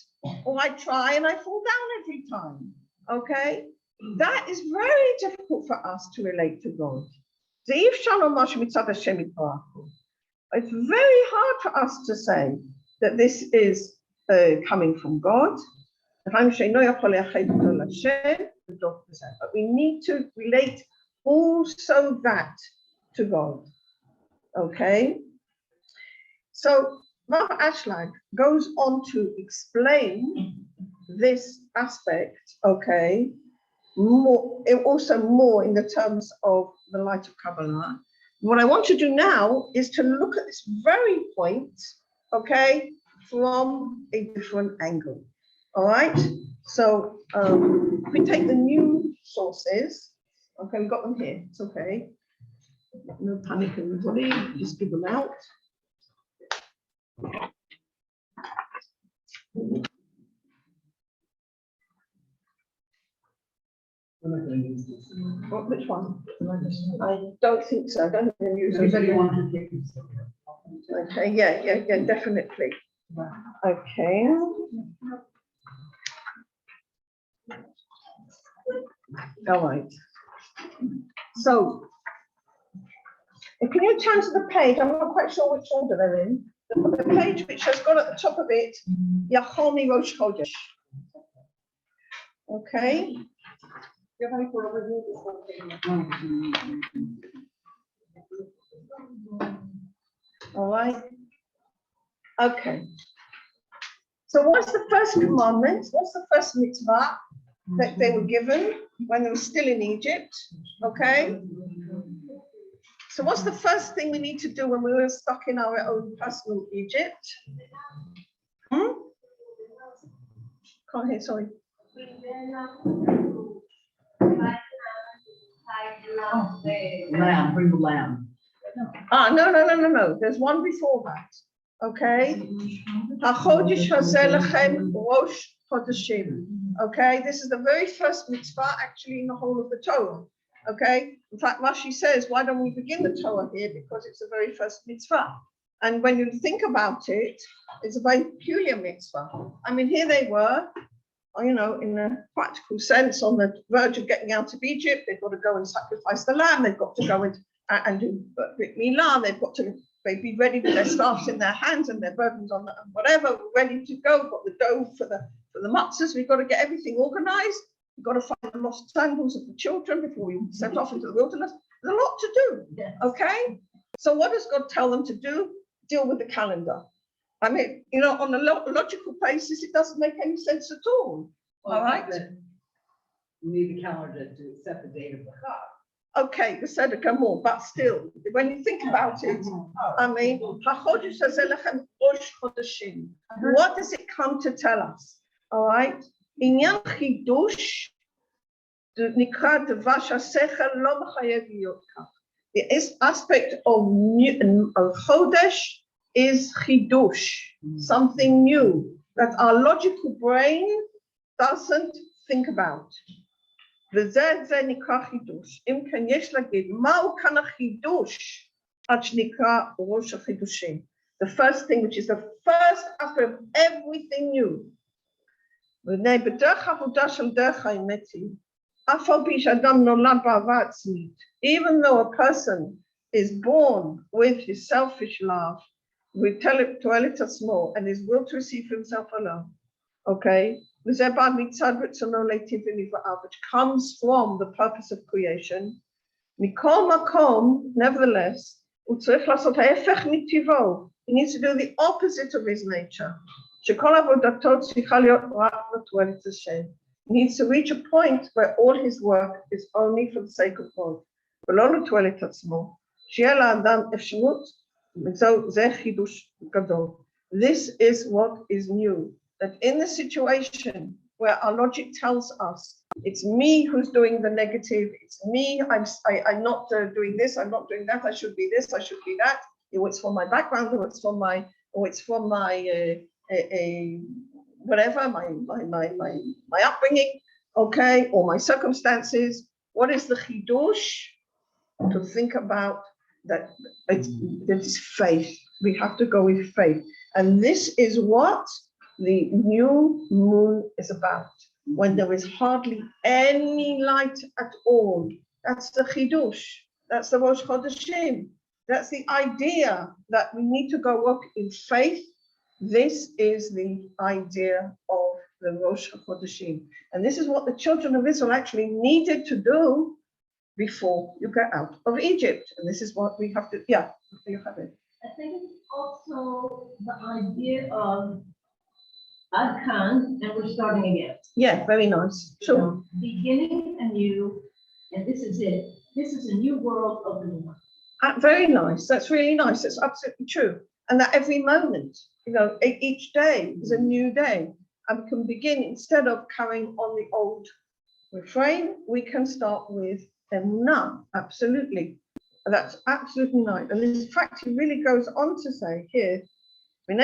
Or I try and I fall down every time. Okay? That is very difficult for us to relate to God. It's very hard for us to say that this is coming from God. But we need to relate also that to God. Okay? So Rabbi Ashlag goes on to explain this aspect, okay, more in the terms of the light of Kabbalah. What I want to do now is to look at this very point, okay, from a different angle. All right, so we take the new sources. Okay, we've got them here. It's okay. No panic, everybody. Just give them out. Which one? I don't think so. I don't think they're using it. Okay, yeah, definitely. Okay. All right. So, can you turn to the page? I'm not quite sure which order they're in. The page which has got at the top of it, Yachoni Rosh Chodesh. Okay. All right. Okay. So what's the first commandment? What's the first mitzvah that they were given when they were still in Egypt? Okay. So what's the first thing we need to do when we were stuck in our own personal Egypt? Can't hear, sorry. Lamb, bring the lamb. No. There's one before that. Okay. HaChodesh hazeh lechem rosh chodeshim. Okay. This is the very first mitzvah actually in the whole of the Torah. Okay. In fact, Rashi says, why don't we begin the Torah here? Because it's the very first mitzvah. And when you think about it, it's a very peculiar mitzvah. I mean, here they were, you know, in a practical sense, on the verge of getting out of Egypt. They've got to go and sacrifice the lamb. They've got to go and do Brit Milah. They've got to be ready with their staffs in their hands and their burdens on whatever, ready to go. Got the dough for the matzahs. We've got to get everything organized. We've got to find the lost sandals of the children before we set off into the wilderness. There's a lot to do. Yes. Okay. So what does God tell them to do? Deal with the calendar. I mean, you know, on a logical basis, it doesn't make any sense at all. Well, all right. You need the calendar to set the date of the Chag. Okay, the Seder more, but still, when you think about it, I mean, what does it come to tell us? All right. Inyan chidush nikra devash hasechel lo mechayev liyot kach. The aspect of chodesh is chidush, something new that our logical brain doesn't think about. וזה נקרא חידוש. אם כן יש להגיד, מהו כאן החידוש עד שנקרא ראש החידושים? The first thing, which is the first aspect of everything new. בדרך עבודה של דרך האמת היא, אף על פי שאדם נולד באהבה עצמית, even though a person is born with his selfish love, with תועלת עצמו, and his will to receive himself alone, okay? which comes from the purpose of creation. Nevertheless, he needs to do the opposite of his nature. He needs to reach a point where all his work is only for the sake of God. This is what is new. That in the situation where our logic tells us it's me who's doing the negative, it's me, I'm not doing this, I'm not doing that, I should be this, I should be that, it's from my background, or it's from my whatever, my upbringing, okay, or my circumstances. What is the chidush? To think about that it's faith. We have to go with faith. And this is what the new moon is about. When there is hardly any light at all, that's the chidush. That's the Rosh Chodeshim. That's the idea that we need to go work in faith. This is the idea of the Rosh HaChodeshim. And this is what the children of Israel actually needed to do before you get out of Egypt. And this is what we have to, you have it. I think it's also the idea of Ad Khan, and we're starting again. Yeah, very nice. So Sure. beginning anew, and this is it. This is a new world opening up. Very nice. That's really nice. That's absolutely true. And that every moment, each day is a new day. And we can begin, instead of carrying on the old refrain, we can start with Emunah. Absolutely. That's absolutely nice. And this fact really goes on to say here, when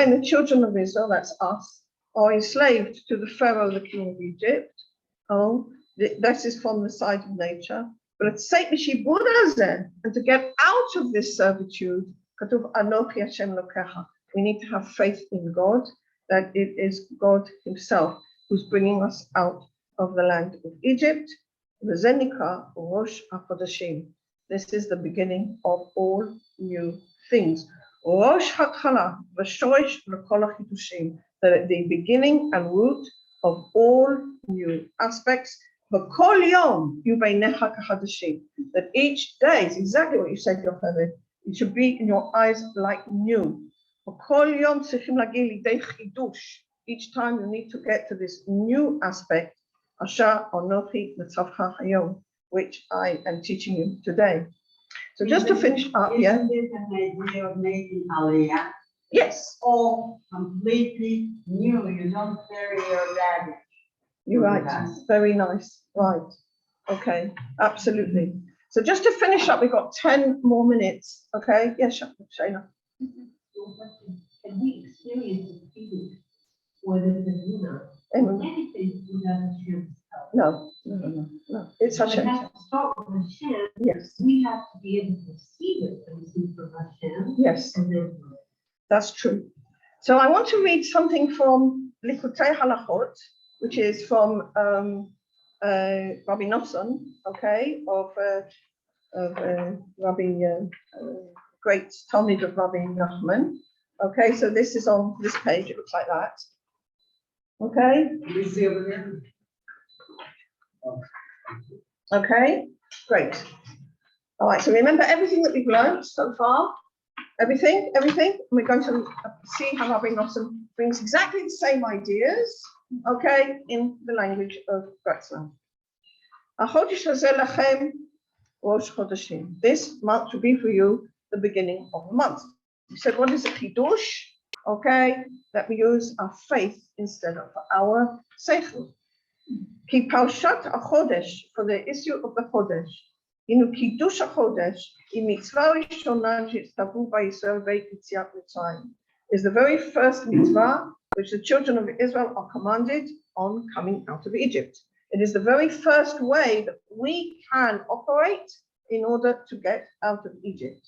the children of Israel, that's us, are enslaved to the Pharaoh, the king of Egypt. This is from the side of nature. But at sake and to get out of this servitude, we need to have faith in God, that it is God himself who's bringing us out of the land of Egypt. This is the beginning of all new things. The beginning and root of all new aspects. That each day is exactly what you said, Yocheved. It should be in your eyes like new. Each time you need to get to this new aspect, which I am teaching you today. So just to finish up, Isn't it an idea of making Aliyah? Yes, All completely new. You don't carry your baggage. you're right. Very nice. Right. Okay. Absolutely. So just to finish up, we've got 10 more minutes. Okay. Yes, Shayna. Can we experience the feeling or the Teshuvah, Amen. anything without Hashem's help? No. It's So it Hashem. has to start with Hashem. Yes. We have to be able to see it and receive from Hashem. Yes. And then That's true. So I want to read something from Likutei Halachot, which is from Rabbi Nosson, okay, of Rabbi, great Talmud of Rabbi Nachman. Okay, so this is on this page. It looks like that. Okay. Okay, great. All right, so remember everything that we've learned so far? Everything? And we're going to see how Rabbi Nosson brings exactly the same ideas, okay, in the language of Gretzland. This month will be for you the beginning of the month. We said, what is a chidush? Okay, that we use our faith instead of our seichel. Ki parshat achodesh, for the issue of the chodesh. Inu kiddush hachodesh, mitzvah rishona shetztavu ba'Yisrael ve'yitziat Mitzrayim, is the very first mitzvah which the children of Israel are commanded on coming out of Egypt. It is the very first way that we can operate in order to get out of Egypt.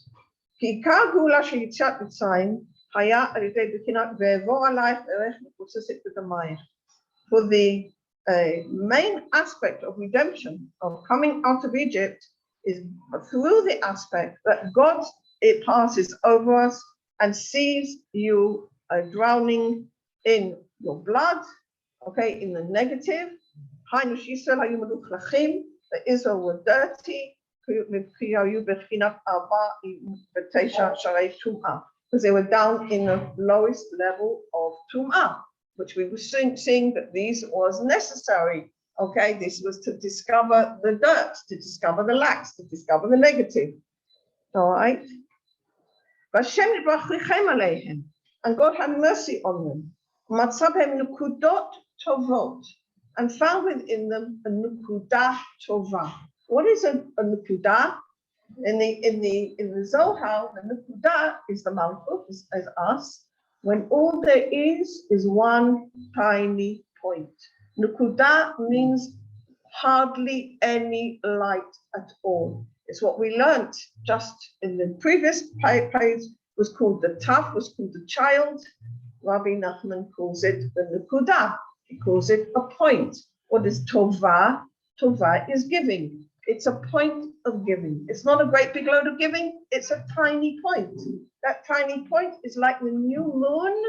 Ki ikar geula she'yitziat Mitzrayim haya al yedei b'chinat ve'evor alayich erech mekutzeset b'damayich. For the main aspect of redemption, of coming out of Egypt, is through the aspect that God, it passes over us and sees you drowning in your blood, okay, in the negative. The Israel were dirty because they were down in the lowest level of tum'ah, which we were seeing that this was necessary. Okay, this was to discover the dirt, to discover the lacks, to discover the negative. All right. And God had mercy on them. And found within them a nukudah tova. What is a nukudah? In the Zohar, the nukudah is the Malchut, is us, when all there is one tiny point. Nukudah means hardly any light at all. It's what we learned just in the previous page, was called the taf, was called the child. Rabbi Nachman calls it the nukudah. He calls it a point. What is tova? Tova is giving. It's a point of giving. It's not a great big load of giving. It's a tiny point. That tiny point is like the new moon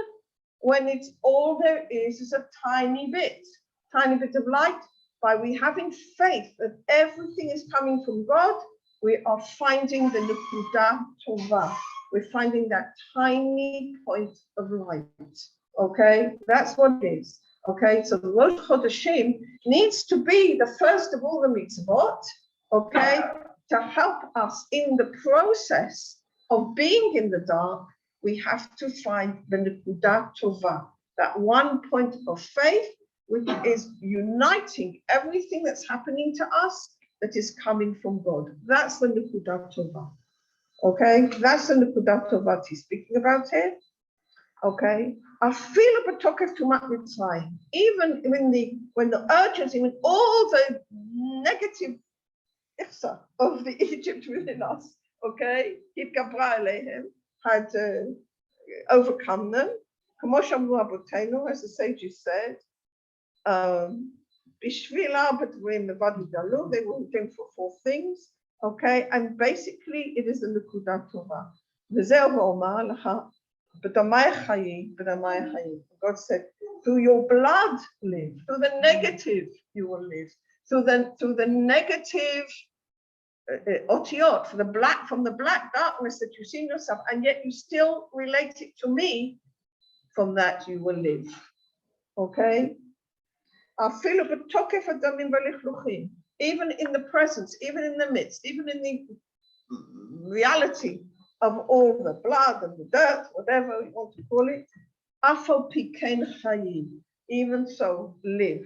when it's all there is a tiny bit of light. By we having faith that everything is coming from God, we are finding the Nekuda Tova. We're finding that tiny point of light. Okay, that's what it is. Okay, so the Rosh Chodeshim needs to be the first of all the mitzvot, okay, to help us in the process of being in the dark. We have to find the Nekuda Tova, that one point of faith, which is uniting everything that's happening to us that is coming from God. That's the Nekuda Tova. Okay, that's the Nekuda Tova he's speaking about here. Okay, Afilu b'tokef tumat Mitzrayim, even when the urgency, when all the negative ifsa of the Egypt within us, okay, Hitgabra Alehem, had overcome them. Kamo shamru abotenu, as the sages said, Bishvila b'dvarim levad yidalu, they were doing for 4 things, okay, and basically it is the Nekuda Tova. V'zeh v'omar lacha. God said, through your blood live, through the negative you will live, through the negative otiot, from the black darkness that you see in yourself, and yet you still relate it to me, from that you will live. Okay? Even in the presence, even in the midst, even in the reality of all the blood and the dirt, whatever you want to call it, afal pikein chayim, even so live.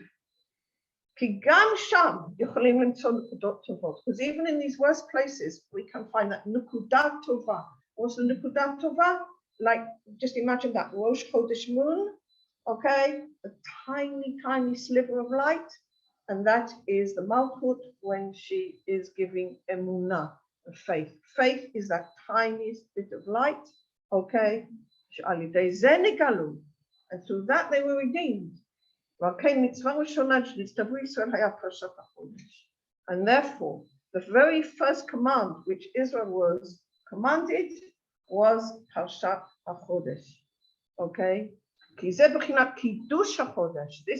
Ki gam sham yochalim limtzon nukudot tovot, because even in these worst places we can find that nukudat tova. What's the nukudat tova? Like, just imagine that Rosh Chodesh moon, okay, a tiny sliver of light, and that is the Malchut when she is giving emunah. Faith. Faith is that tiniest bit of light, okay? And through that they were redeemed. And therefore, the very first command which Israel was commanded was Parshat HaChodesh. Okay? This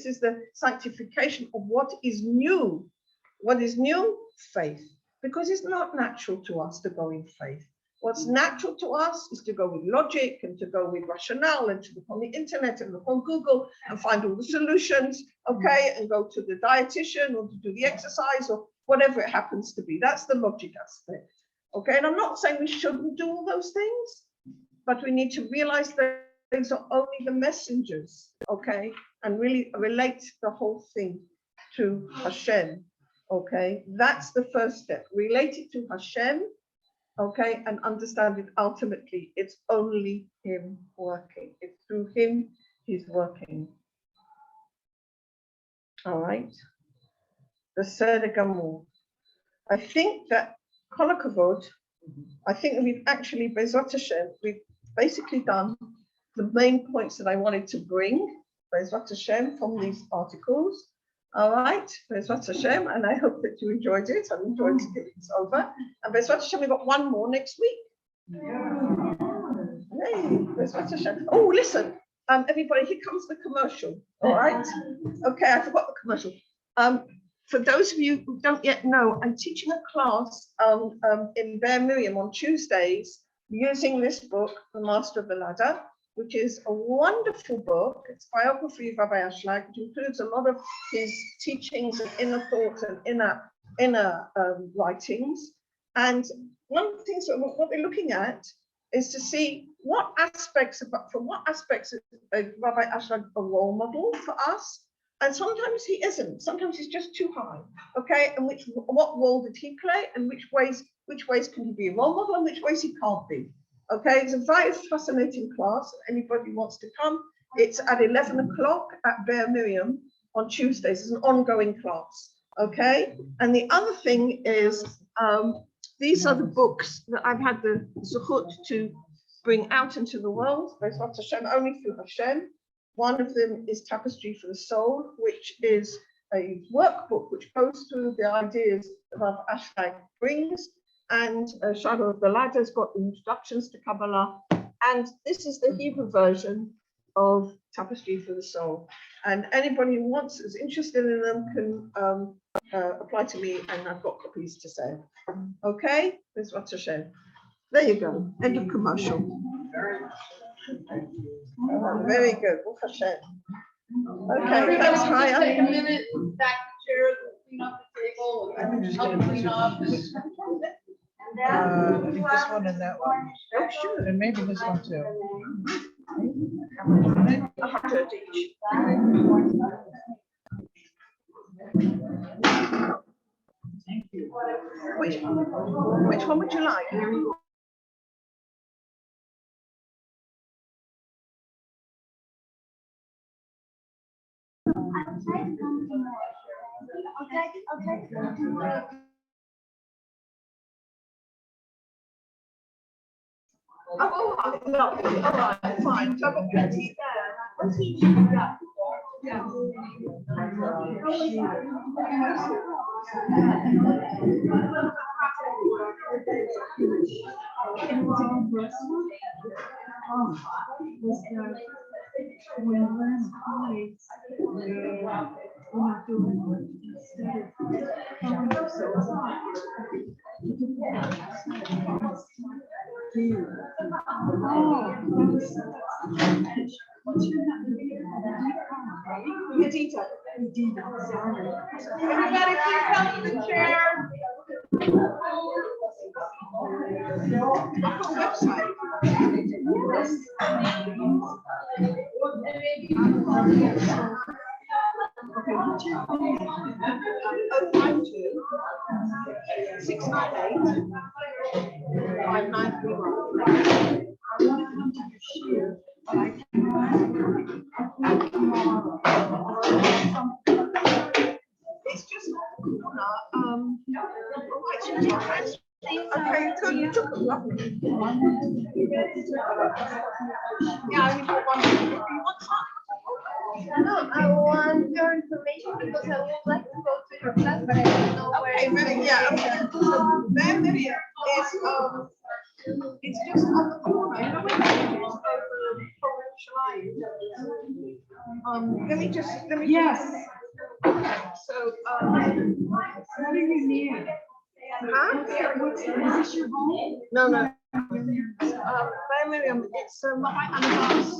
is the sanctification of what is new. What is new? Faith. Because it's not natural to us to go in faith. What's natural to us is to go with logic and to go with rationale and to look on the internet and look on Google and find all the solutions, okay, and go to the dietitian or to do the exercise or whatever it happens to be. That's the logic aspect, okay? And I'm not saying we shouldn't do all those things, but we need to realize that these are only the messengers, okay? And really relate the whole thing to Hashem. Okay, that's the first step. Relate it to Hashem, okay, and understand it ultimately. It's only Him working. It's through Him He's working. All right. The Seder Gamur. I think that Kol HaKavod, I think that we've actually, Be'ezrat Hashem, we've basically done the main points that I wanted to bring, Be'ezrat Hashem, from these articles. All right, Be'ezrat Hashem, and I hope that you enjoyed it. I've enjoyed it. It's over. And Be'ezrat Hashem, we've got one more next week. Hey, Be'ezrat Hashem. Oh, listen, everybody, here comes the commercial. All right. Okay, I forgot the commercial. For those of you who don't yet know, I'm teaching a class in Be'er Miriam on Tuesdays using this book, The Master of the Ladder, which is a wonderful book. It's biography of Rabbi Ashlag, which includes a lot of his teachings and inner thoughts and inner writings. And one of the things that what we're looking at is to see what aspects of Rabbi Ashlag a role model for us. And sometimes he isn't. Sometimes he's just too high. Okay, and what role did he play, and which ways can he be a role model, and which ways he can't be. Okay, it's a very fascinating class. Anybody wants to come, it's at 11 o'clock at Be'er Miriam on Tuesdays. It's an ongoing class. Okay, and the other thing is these are the books that I've had the zechut to bring out into the world. Be'ezrat Hashem, only through Hashem. One of them is Tapestry for the Soul, which is a workbook which goes through the ideas that Rav Ashlag brings. And Shadow of the Ladder's got introductions to Kabbalah. And this is the Hebrew version of Tapestry for the Soul. And anybody who wants, is interested in them, can apply to me, and I've got copies to send. Okay, there's what to share. There you go. End of commercial. Very good. Baruch Hashem. Okay, that's higher. Take a minute, back the chairs, clean up the table, help clean up. This one and that one. Oh, sure. And maybe this one too. 100 each. Thank you. Which one would you like? Oh, no, all right, fine. So I've got plenty there. Yeah. Yedida. Everybody, please come to the chair. Website. It's just okay, so you took a lot. Yeah, you put one. You want some? No, I want your information because I would like to go to your class, but I don't know where. Okay, very, yeah, okay. So their video is it's just on the corner. You know when you just go to Yerushalayim? Let me Yes. Okay, so What do you need? huh? Is this your home? No. Miriam, it's not my Anna's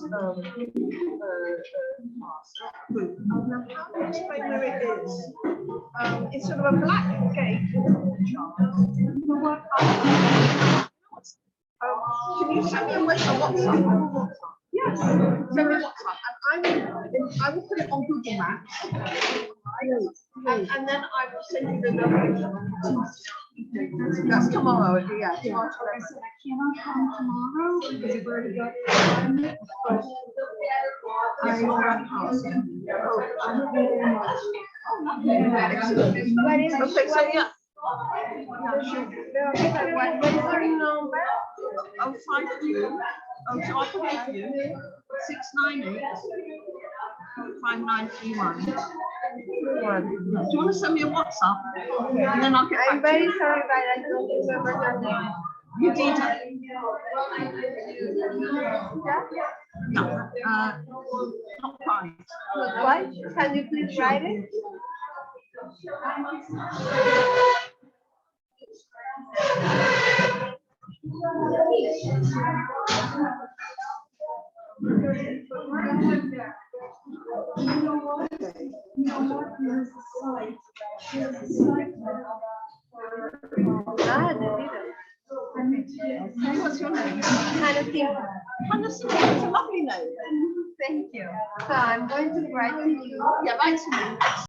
group. Now, how to explain where it is? It's sort of a black gate with a chart. Can you send me a WhatsApp? Yes. Send me a WhatsApp, and I will put it on Google Maps. And then I will send you the location. That's tomorrow, yeah. Tomorrow. I said I cannot come tomorrow because I've already got appointment, but I will run past. What is Okay, so yeah. what is your number? Oh, 52. Oh, so I'll put it for you. 698 5931. Do you want to send me a WhatsApp? And then I'll get I'm back to very you. sorry, but I don't remember your name. Yedida. No, not quite. What? Can you please write it? What's your name? Hannah, Hannah, it's a lovely name. thank you. So I'm going to write to you. Yeah, write to me.